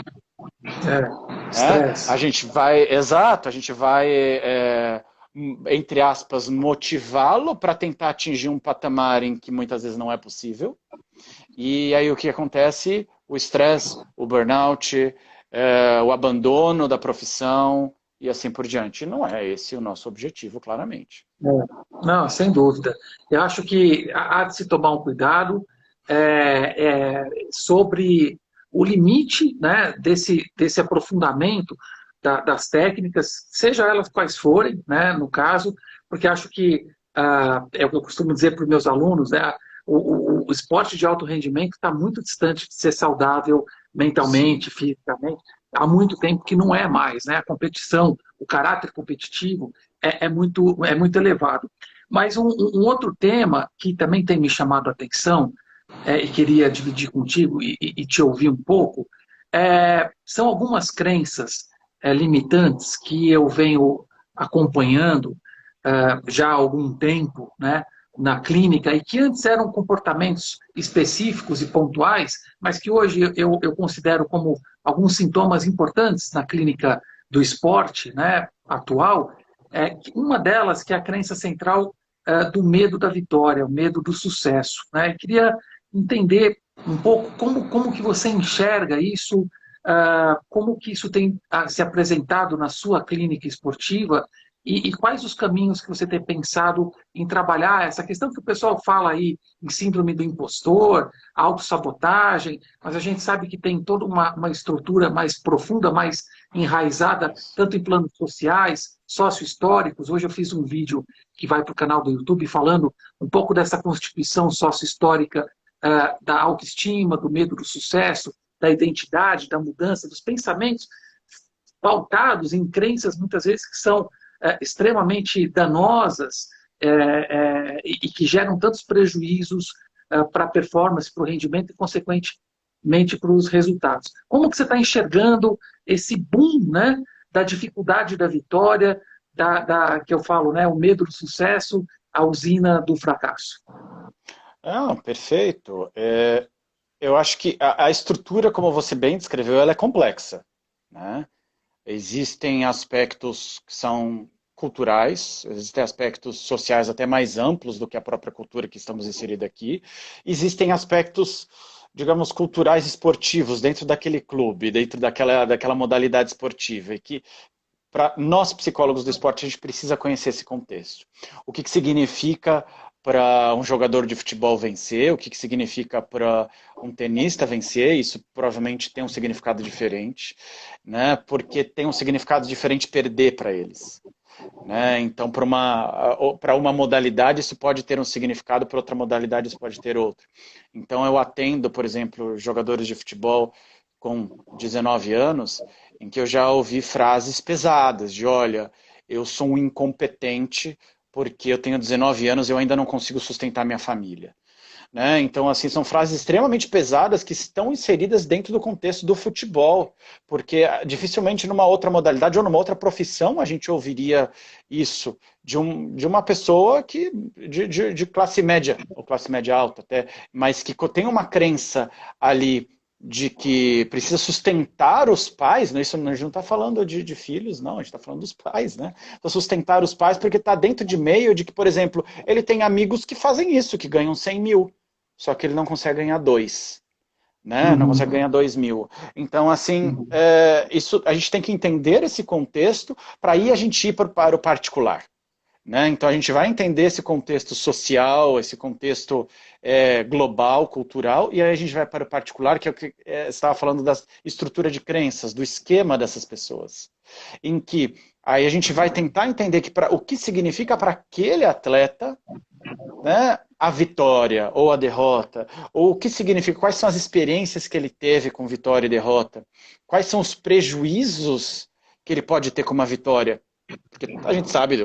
A Estresse. gente vai, exato, a gente vai, entre aspas, motivá-lo para tentar atingir um patamar em que muitas vezes não é possível. E aí o que acontece? O estresse, o burnout, o abandono da profissão e assim por diante. Não é esse o nosso objetivo, claramente. Não, sem dúvida. Eu acho que há de se tomar um cuidado sobre o limite, né, desse aprofundamento das técnicas, seja elas quais forem, né, no caso, porque acho que é o que eu costumo dizer para os meus alunos, né, o esporte de alto rendimento está muito distante de ser saudável mentalmente, Sim. fisicamente, há muito tempo que não é mais, né? A competição, o caráter competitivo é muito elevado. Mas um outro tema que também tem me chamado a atenção, e queria dividir contigo e te ouvir um pouco, são algumas crenças limitantes que eu venho acompanhando já há algum tempo, né? na clínica e que antes eram comportamentos específicos e pontuais, mas que hoje eu considero como alguns sintomas importantes na clínica do esporte, né, atual, uma delas que é a crença central do medo da vitória, o medo do sucesso. Né? Eu queria entender um pouco como que você enxerga isso, como que isso tem se apresentado na sua clínica esportiva e quais os caminhos que você tem pensado em trabalhar essa questão que o pessoal fala aí em síndrome do impostor, autossabotagem, mas a gente sabe que tem toda uma estrutura mais profunda, mais enraizada, tanto em planos sociais, sócio-históricos. Hoje eu fiz um vídeo que vai para o canal do YouTube falando um pouco dessa constituição sócio-histórica da autoestima, do medo do sucesso, da identidade, da mudança, dos pensamentos pautados em crenças muitas vezes que são extremamente danosas e que geram tantos prejuízos para a performance, para o rendimento e, consequentemente, para os resultados. Como que você está enxergando esse boom, né, da dificuldade da vitória, que eu falo, né, o medo do sucesso, a usina do fracasso? Perfeito. Eu acho que a estrutura, como você bem descreveu, ela é complexa, né? Existem aspectos que são culturais, existem aspectos sociais até mais amplos do que a própria cultura que estamos inseridos aqui. Existem aspectos, digamos, culturais esportivos dentro daquele clube, dentro daquela modalidade esportiva, e que para nós psicólogos do esporte a gente precisa conhecer esse contexto. O que significa para um jogador de futebol vencer, o que significa para um tenista vencer, isso provavelmente tem um significado diferente, né? Porque tem um significado diferente perder para eles. Né? Então, para uma modalidade isso pode ter um significado, para outra modalidade isso pode ter outro. Então, eu atendo, por exemplo, jogadores de futebol com 19 anos, em que eu já ouvi frases pesadas de, olha, eu sou um incompetente porque eu tenho 19 anos e eu ainda não consigo sustentar minha família. Né? Então, assim, são frases extremamente pesadas que estão inseridas dentro do contexto do futebol, porque dificilmente numa outra modalidade ou numa outra profissão a gente ouviria isso de uma pessoa de classe média, ou classe média alta até, mas que tem uma crença ali de que precisa sustentar os pais, né? Isso a gente não está falando de filhos, não, a gente está falando dos pais, né? Então, sustentar os pais porque está dentro de meio de que, por exemplo, ele tem amigos que fazem isso, que ganham 100 mil, só que ele não consegue ganhar 2, né? Não consegue ganhar 2 mil. Então, assim, isso, a gente tem que entender esse contexto para aí a gente ir para o particular. Né? Então a gente vai entender esse contexto social, esse contexto global, cultural, e aí a gente vai para o particular, que é o que você estava falando da estrutura de crenças, do esquema dessas pessoas. Em que aí a gente vai tentar entender o que significa para aquele atleta, né, a vitória ou a derrota, ou o que significa, quais são as experiências que ele teve com vitória e derrota, quais são os prejuízos que ele pode ter com uma vitória. Porque a gente sabe,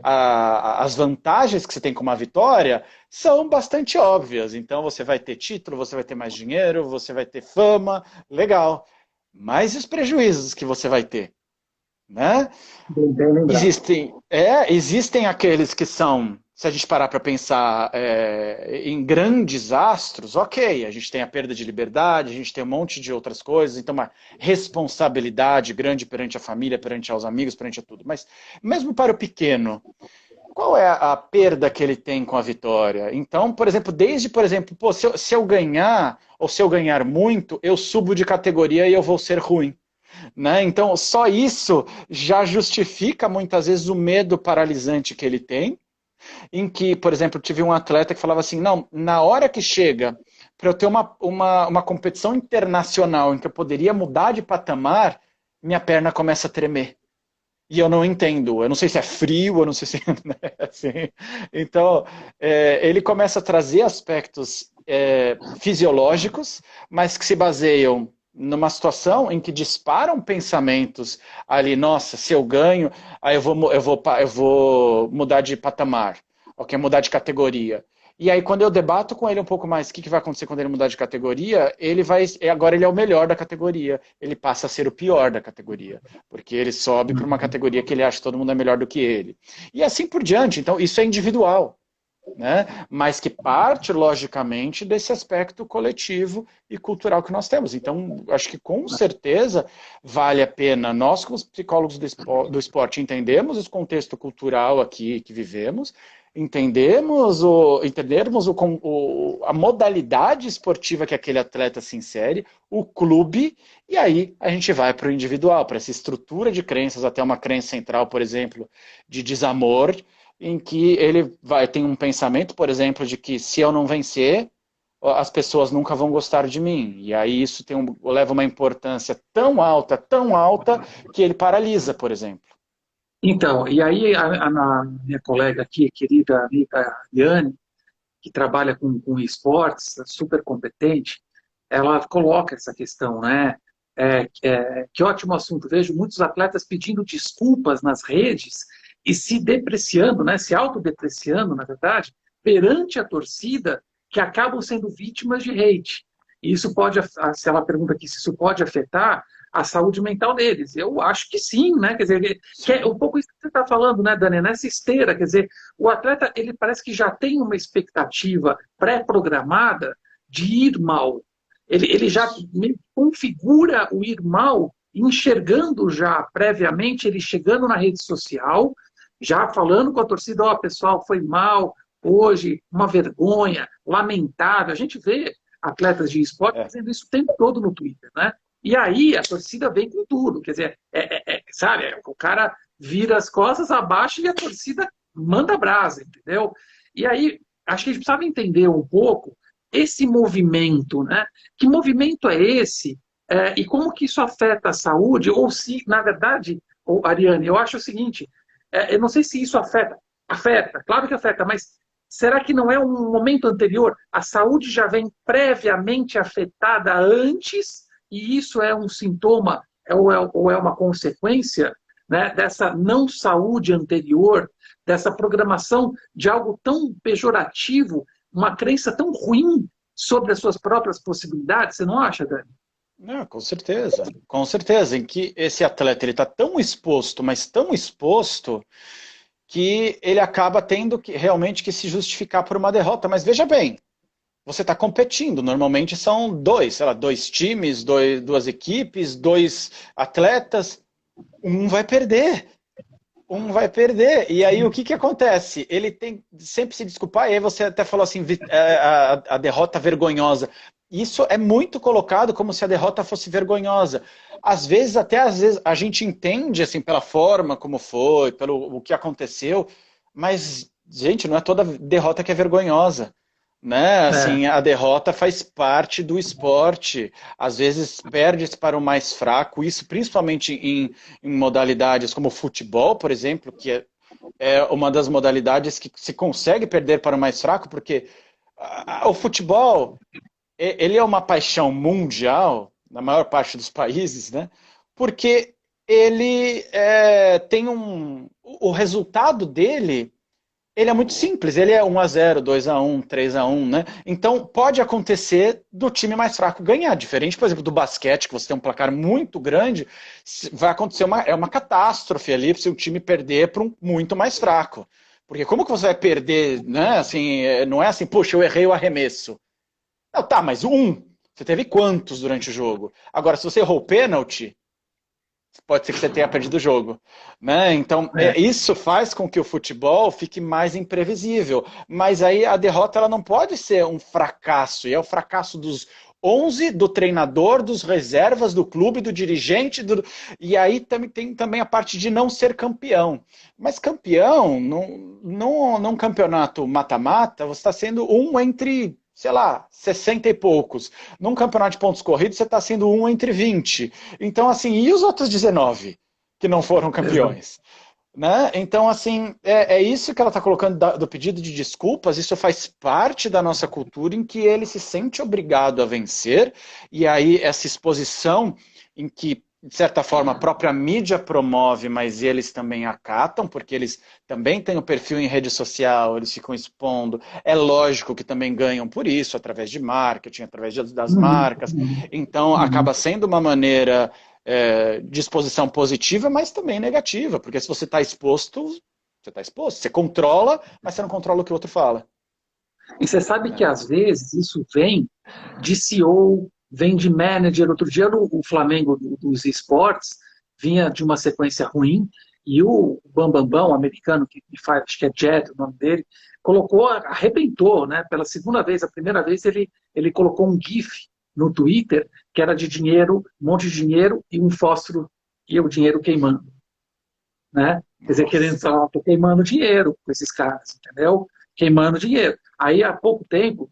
as vantagens que você tem com uma vitória são bastante óbvias. Então você vai ter título, você vai ter mais dinheiro, você vai ter fama, legal. Mas e os prejuízos que você vai ter? Né? Existem aqueles que são, se a gente parar para pensar em grandes astros, ok, a gente tem a perda de liberdade, a gente tem um monte de outras coisas, então uma responsabilidade grande perante a família, perante aos amigos, perante a tudo. Mas mesmo para o pequeno, qual é a perda que ele tem com a vitória? Então, por exemplo, pô, se eu ganhar, ou se eu ganhar muito, eu subo de categoria e eu vou ser ruim. Né? Então, só isso já justifica muitas vezes o medo paralisante que ele tem, em que, por exemplo, tive um atleta que falava assim, não, na hora que chega para eu ter uma competição internacional em que eu poderia mudar de patamar, minha perna começa a tremer. E eu não entendo, eu não sei se é frio, eu não sei se né, assim. Então, ele começa a trazer aspectos fisiológicos, mas que se baseiam numa situação em que disparam pensamentos ali, nossa, se eu ganho, aí eu vou mudar de patamar, ok, mudar de categoria. E aí quando eu debato com ele um pouco mais o que vai acontecer quando ele mudar de categoria, agora ele é o melhor da categoria, ele passa a ser o pior da categoria, porque ele sobe para uma categoria que ele acha que todo mundo é melhor do que ele. E assim por diante, então isso é individual. né? Mas que parte, logicamente, desse aspecto coletivo e cultural que nós temos. Então, acho que com certeza vale a pena nós, como psicólogos do esporte, entendemos o contexto cultural aqui que vivemos, entendermos a modalidade esportiva que aquele atleta se insere, o clube, e aí a gente vai para o individual, para essa estrutura de crenças, até uma crença central, por exemplo, de desamor, em que ele vai ter um pensamento, por exemplo, de que se eu não vencer, as pessoas nunca vão gostar de mim. E aí isso leva uma importância tão alta, que ele paralisa, por exemplo. Então, e aí a minha colega aqui, querida amiga Liane, que trabalha com esportes, super competente, ela coloca essa questão, né? Que ótimo assunto. Vejo muitos atletas pedindo desculpas nas redes e se depreciando, né? Se autodepreciando, na verdade, perante a torcida, que acabam sendo vítimas de hate. E isso pode, se ela pergunta aqui se isso pode afetar a saúde mental deles. Eu acho que sim, né? Quer dizer, que é um pouco isso que você está falando, né, Dani? Nessa esteira, quer dizer, o atleta, ele parece que já tem uma expectativa pré-programada de ir mal. Ele já configura o ir mal, enxergando já previamente, ele chegando na rede social, já falando com a torcida, ó, pessoal, foi mal hoje, uma vergonha, lamentável. A gente vê atletas de esporte É, fazendo isso o tempo todo no Twitter, né? E aí a torcida vem com tudo, quer dizer, sabe, o cara vira as costas abaixo e a torcida manda brasa, entendeu? E aí, acho que a gente precisava entender um pouco esse movimento, né? Que movimento é esse? E como que isso afeta a saúde? Ou se, na verdade, Ariane, eu acho o seguinte, eu não sei se isso afeta, claro que afeta, mas será que não é um momento anterior? A saúde já vem previamente afetada antes e isso é um sintoma ou é uma consequência, né, dessa não saúde anterior, dessa programação de algo tão pejorativo, uma crença tão ruim sobre as suas próprias possibilidades, você não acha, Dani? não, com certeza, em que esse atleta ele está tão exposto, mas tão exposto, que ele acaba tendo que realmente que se justificar por uma derrota. Mas veja bem, você está competindo. Normalmente são dois, sei lá, dois times, duas equipes, dois atletas. Um vai perder. Um vai perder. E aí o que, que acontece? Ele tem sempre se desculpar, e aí você até falou assim, a derrota vergonhosa. Isso é muito colocado como se a derrota fosse vergonhosa. Às vezes a gente entende assim pela forma como foi, pelo o que aconteceu, mas gente, não é toda derrota que é vergonhosa, né? É, Assim, a derrota faz parte do esporte. Às vezes perde-se para o mais fraco, isso principalmente em modalidades como o futebol, por exemplo, que é uma das modalidades que se consegue perder para o mais fraco, porque o futebol ele é uma paixão mundial, na maior parte dos países, né? Porque ele tem o resultado dele ele é muito simples, ele é 1-0, 2-1, 3-1, né? Então pode acontecer do time mais fraco ganhar, diferente, por exemplo, do basquete, que você tem um placar muito grande, vai acontecer uma catástrofe ali se o time perder para um muito mais fraco. Porque como que você vai perder, né? Assim, não é assim, poxa, eu errei o arremesso. Não, tá, mas um. Você teve quantos durante o jogo? Agora, se você errou o pênalti, pode ser que você tenha perdido o jogo, né? Então, é, isso faz com que o futebol fique mais imprevisível. Mas aí a derrota ela não pode ser um fracasso, e é o fracasso dos 11, do treinador, dos reservas, do clube, do dirigente, e aí tem também a parte de não ser campeão. Mas campeão, num campeonato mata-mata, você está sendo um entre, sei lá, 60 e poucos. Num campeonato de pontos corridos, você está sendo um entre 20. Então, assim, e os outros 19 que não foram exato. campeões? Né? Então, assim, é isso que ela está colocando do pedido de desculpas, isso faz parte da nossa cultura em que ele se sente obrigado a vencer, e aí essa exposição em que, de certa forma, a própria mídia promove, mas eles também acatam, porque eles também têm o perfil em rede social, eles ficam expondo. É lógico que também ganham por isso, através de marketing, através das Uhum, marcas. uhum, Então, uhum. acaba sendo uma maneira de exposição positiva, mas também negativa, porque se você está exposto, você está exposto. Você controla, mas você não controla o que o outro fala. E você sabe que às vezes isso vem de CEO, vem de manager. Outro dia o Flamengo dos esportes vinha de uma sequência ruim e o Bambambam, o americano que faz, acho que é Jet, o nome dele, colocou, arrebentou, né? Pela segunda vez, a primeira vez ele colocou um GIF no Twitter que era de dinheiro, um monte de dinheiro e um fósforo e o dinheiro queimando, né? Quer dizer, querendo Nossa. falar, tô queimando dinheiro com esses caras, entendeu? Queimando dinheiro. Aí, há pouco tempo,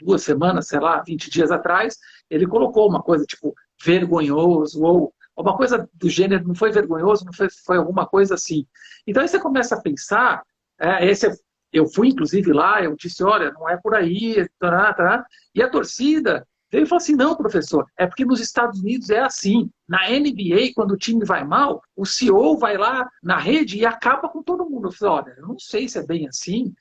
2 semanas, sei lá, 20 dias atrás, ele colocou uma coisa tipo vergonhoso, ou uma coisa do gênero, não foi vergonhoso, não foi alguma coisa assim. Então, aí você começa a pensar, eu fui, inclusive, lá, eu disse, olha, não é por aí, tará, tará, e a torcida veio e falou assim, não, professor, é porque nos Estados Unidos é assim. Na NBA, quando o time vai mal, o CEO vai lá na rede e acaba com todo mundo. Eu falei, olha, eu não sei se é bem assim,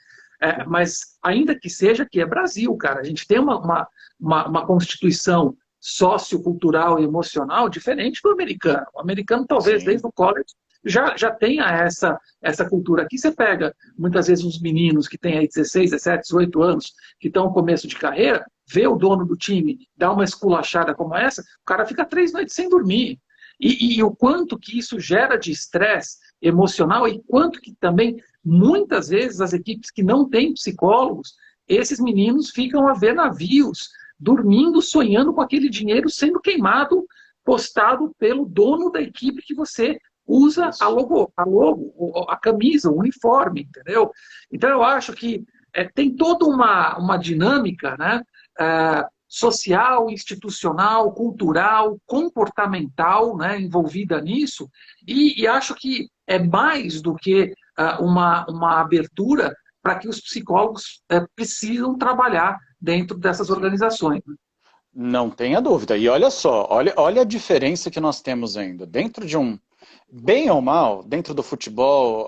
mas ainda que seja que é Brasil, cara. A gente tem uma constituição sociocultural e emocional diferente do americano. O americano, talvez, Sim. desde o college, já tenha essa cultura. Aqui você pega, muitas vezes, uns meninos que têm aí 16, 17, 18 anos, que estão no começo de carreira, vê o dono do time dar uma esculachada como essa, o cara fica 3 noites sem dormir. E o quanto que isso gera de estresse emocional e quanto que também, muitas vezes, as equipes que não têm psicólogos, esses meninos ficam a ver navios, dormindo, sonhando com aquele dinheiro sendo queimado, postado pelo dono da equipe que você usa a camisa, o uniforme, entendeu? Então eu acho que tem toda uma dinâmica, né? Social, institucional, cultural, comportamental, né, envolvida nisso, e acho que é mais do que uma abertura para que os psicólogos precisam trabalhar dentro dessas Sim. organizações. Não tenha dúvida. E olha só, olha a diferença que nós temos ainda. Dentro de bem ou mal, dentro do futebol,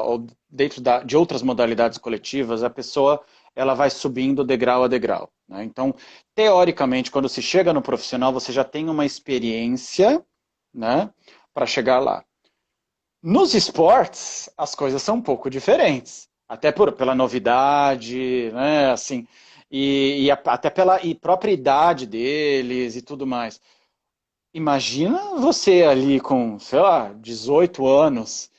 ou dentro de outras modalidades coletivas, a pessoa ela vai subindo degrau a degrau, né? Então, teoricamente, quando se chega no profissional, você já tem uma experiência, né, para chegar lá. Nos esportes, as coisas são um pouco diferentes, até pela novidade, né, assim, até pela própria idade deles e tudo mais. Imagina você ali com, sei lá, 18 anos,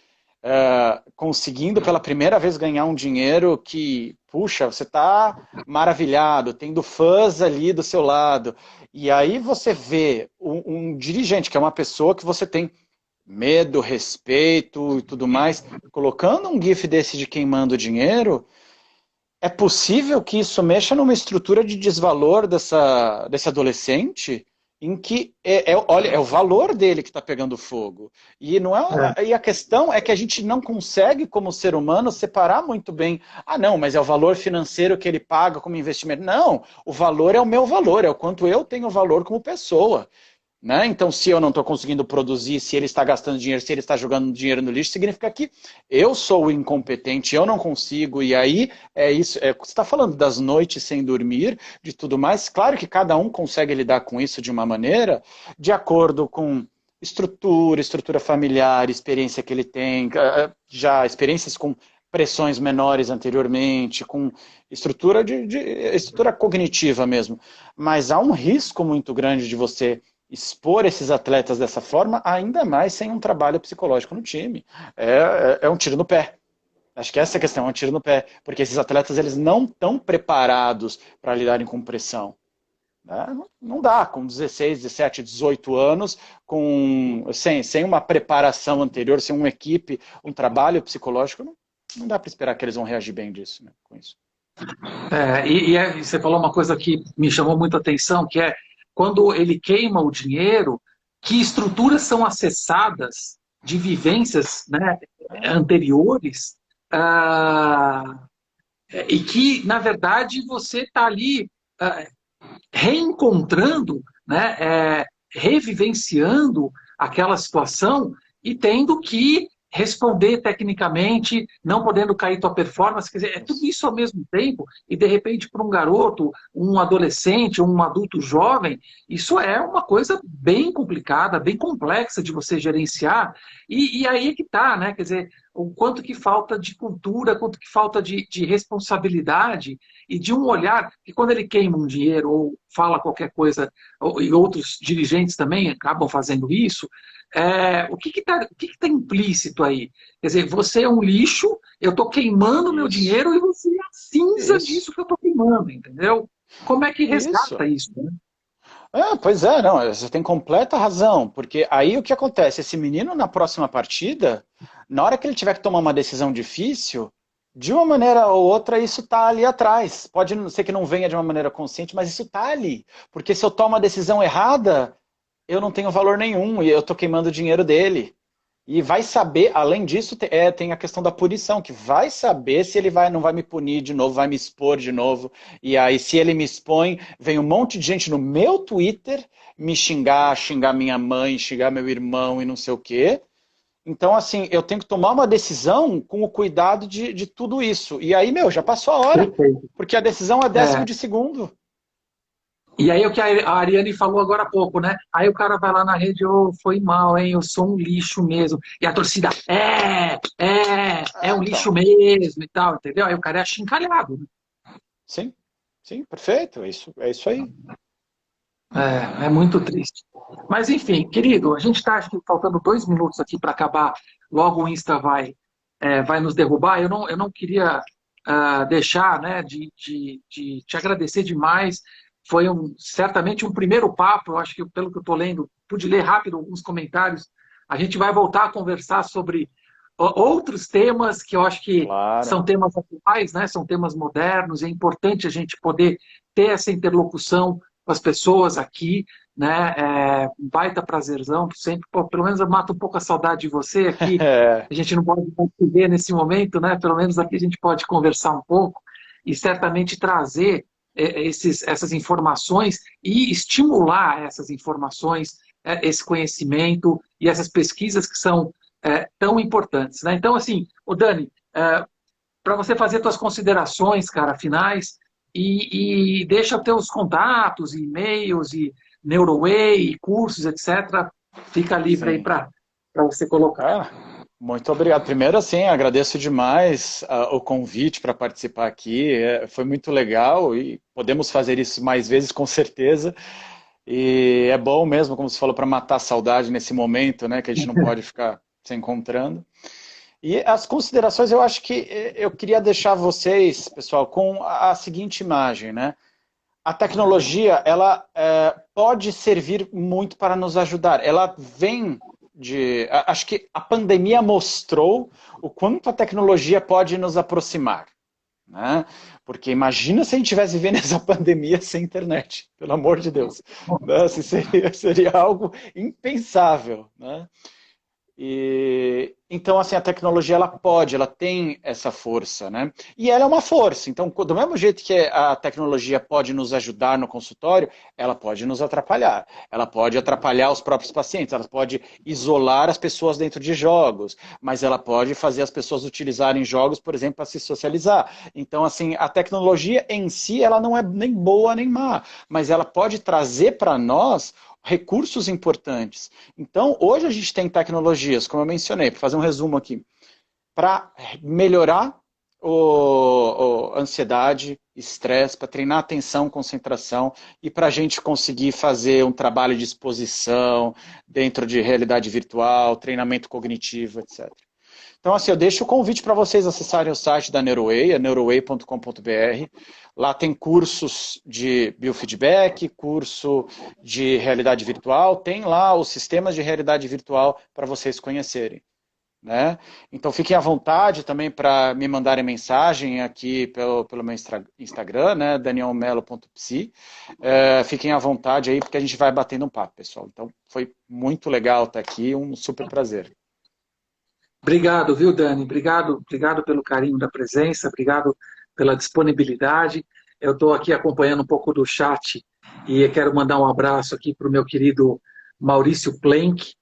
conseguindo pela primeira vez ganhar um dinheiro que, puxa, você está maravilhado, tendo fãs ali do seu lado. E aí você vê um dirigente, que é uma pessoa que você tem medo, respeito e tudo mais, colocando um GIF desse de queimando dinheiro, é possível que isso mexa numa estrutura de desvalor desse adolescente, em que olha, é o valor dele que está pegando fogo. E, não é, e a questão é que a gente não consegue, como ser humano, separar muito bem. Ah, não, mas é o valor financeiro que ele paga como investimento. Não, o valor é o meu valor, é o quanto eu tenho valor como pessoa. Né? Então, se eu não estou conseguindo produzir, se ele está gastando dinheiro, se ele está jogando dinheiro no lixo, significa que eu sou o incompetente, eu não consigo, e aí é isso. Você está falando das noites sem dormir, de tudo mais. Claro que cada um consegue lidar com isso de uma maneira, de acordo com estrutura familiar, experiência que ele tem, já experiências com pressões menores anteriormente, com estrutura cognitiva mesmo. Mas há um risco muito grande de você expor esses atletas dessa forma, ainda mais sem um trabalho psicológico no time. É um tiro no pé. Acho que essa é a questão, é um tiro no pé. Porque esses atletas eles não estão preparados para lidarem com pressão. Né? Não dá, com 16, 17, 18 anos, sem uma preparação anterior, sem uma equipe, um trabalho psicológico, não dá para esperar que eles vão reagir bem disso, né, com isso. E você falou uma coisa que me chamou muito a atenção, que é quando ele queima o dinheiro, que estruturas são acessadas de vivências, né, anteriores, ah, e que, na verdade, você está ali reencontrando, né, revivenciando aquela situação e tendo que responder tecnicamente, não podendo cair tua performance, quer dizer, é tudo isso ao mesmo tempo, e de repente para um garoto, um adolescente, um adulto jovem, isso é uma coisa bem complicada, bem complexa de você gerenciar, e aí é que tá, né, quer dizer, o quanto que falta de cultura, quanto que falta de responsabilidade e de um olhar que quando ele queima um dinheiro ou fala qualquer coisa, e outros dirigentes também acabam fazendo isso, o que que tá implícito aí? Quer dizer, você é um lixo, eu estou queimando meu Isso, dinheiro e você é a cinza isso, disso que eu estou queimando, entendeu? Como é que isso. resgata isso, né? Pois é, não, você tem completa razão, porque aí o que acontece? Esse menino na próxima partida, na hora que ele tiver que tomar uma decisão difícil, de uma maneira ou outra isso está ali atrás. Pode não ser que não venha de uma maneira consciente, mas isso está ali. Porque se eu tomo a decisão errada, eu não tenho valor nenhum e eu estou queimando o dinheiro dele. E vai saber, além disso, tem a questão da punição, que vai saber se ele não vai me punir de novo, vai me expor de novo. E aí, se ele me expõe, vem um monte de gente no meu Twitter me xingar minha mãe, xingar meu irmão e não sei o quê. Então, assim, eu tenho que tomar uma decisão com o cuidado de tudo isso. E aí, meu, já passou a hora, Perfeito. porque a decisão é décimo É, de segundo. e aí o que a Ariane falou agora há pouco, né? Aí o cara vai lá na rede, ô, foi mal, hein? Eu sou um lixo mesmo. E a torcida, é Ah, um lixo então, mesmo e tal, entendeu? Aí o cara é achincalhado, né? sim, sim, perfeito, é isso aí. É muito triste. Mas enfim, querido, a gente está acho que faltando 2 minutos aqui para acabar. Logo o Insta vai nos derrubar. Eu não queria deixar, né, de te agradecer demais. Foi certamente um primeiro papo. Eu acho que pelo que eu estou lendo, pude ler rápido alguns comentários. A gente vai voltar a conversar sobre outros temas que eu acho que Claro. são temas atuais, né? São temas modernos. É importante a gente poder ter essa interlocução com as pessoas aqui, né? Um baita prazerzão, sempre, pô, pelo menos eu mato um pouco a saudade de você aqui. A gente não pode se ver nesse momento, né? Pelo menos aqui a gente pode conversar um pouco e certamente trazer essas informações e estimular essas informações, esse conhecimento e essas pesquisas que são tão importantes, né? Então, assim, o Dani, para você fazer suas considerações, cara, finais, e deixa teus contatos, e-mails, e Neuroway, cursos, etc. Fica livre aí Sim. para você colocar. Ah, muito obrigado. Primeiro, assim, agradeço demais o convite para participar aqui. Foi muito legal e podemos fazer isso mais vezes, com certeza. E é bom mesmo, como você falou, para matar a saudade nesse momento, né, que a gente não pode ficar se encontrando. E as considerações, eu acho que eu queria deixar vocês, pessoal, com a seguinte imagem, né? A tecnologia, ela pode servir muito para nos ajudar. Ela vem acho que a pandemia mostrou o quanto a tecnologia pode nos aproximar, né? Porque imagina se a gente estivesse vivendo essa pandemia sem internet, pelo amor de Deus. Né? Assim, seria algo impensável, né? Então, assim, a tecnologia ela tem essa força, né? E ela é uma força. Então, do mesmo jeito que a tecnologia pode nos ajudar no consultório, ela pode nos atrapalhar. Ela pode atrapalhar os próprios pacientes, ela pode isolar as pessoas dentro de jogos, mas ela pode fazer as pessoas utilizarem jogos, por exemplo, para se socializar. Então, assim, a tecnologia em si, ela não é nem boa nem má, mas ela pode trazer para nós recursos importantes. Então, hoje a gente tem tecnologias, como eu mencionei, para fazer um resumo aqui, para melhorar ansiedade, estresse, para treinar atenção, concentração e para a gente conseguir fazer um trabalho de exposição dentro de realidade virtual, treinamento cognitivo, etc. Então, assim, eu deixo o convite para vocês acessarem o site da Neuroway, neuroway.com.br. Lá tem cursos de biofeedback, curso de realidade virtual, tem lá os sistemas de realidade virtual para vocês conhecerem. Né? Então fiquem à vontade também para me mandarem mensagem aqui pelo meu Instagram, né, danielmelo.psi. Fiquem à vontade aí, porque a gente vai batendo um papo, pessoal. Então foi muito legal estar aqui, um super prazer. Obrigado, viu, Dani? Obrigado pelo carinho da presença, obrigado pela disponibilidade. Eu estou aqui acompanhando um pouco do chat e quero mandar um abraço aqui para o meu querido Maurício Plenk,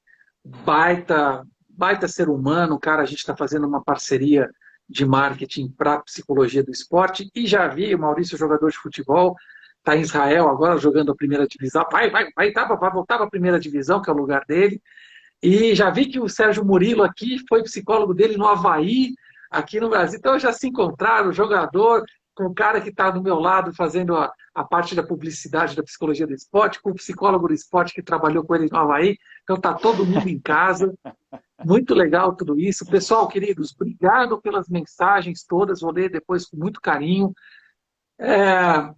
baita ser humano, cara. A gente está fazendo uma parceria de marketing para psicologia do esporte e já vi o Maurício, jogador de futebol, está em Israel agora jogando a primeira divisão. Vai voltar para a primeira divisão, que é o lugar dele. E já vi que o Sérgio Murilo aqui foi psicólogo dele no Havaí, aqui no Brasil. Então já se encontraram, o jogador, com o cara que está do meu lado fazendo a parte da publicidade da psicologia do esporte, com o psicólogo do esporte que trabalhou com ele no Havaí. Então está todo mundo em casa. Muito legal tudo isso. Pessoal, queridos, obrigado pelas mensagens todas. Vou ler depois com muito carinho. É,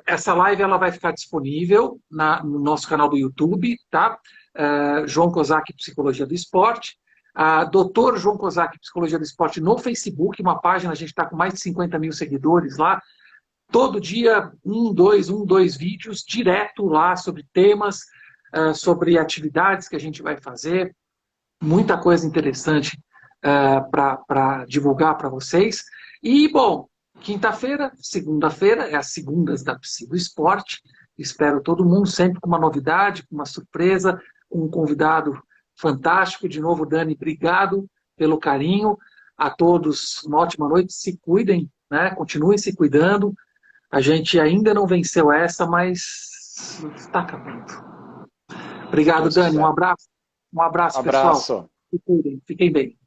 essa live ela vai ficar disponível no nosso canal do YouTube, tá? João Kozak, Psicologia do Esporte. Doutor João Kozak, Psicologia do Esporte no Facebook, uma página, a gente está com mais de 50 mil seguidores lá. Todo dia, dois vídeos direto lá sobre temas, sobre atividades que a gente vai fazer. Muita coisa interessante para divulgar para vocês. E, bom, quinta-feira, segunda-feira, é as segundas da Psico Esporte. Espero todo mundo sempre com uma novidade, com uma surpresa, com um convidado fantástico. De novo, Dani, obrigado pelo carinho. A todos, uma ótima noite. Se cuidem, né? Continuem se cuidando. A gente ainda não venceu essa, mas está acabando. Obrigado, Dani. Um abraço. Um abraço, pessoal. Abraço. Se cuidem. Fiquem bem.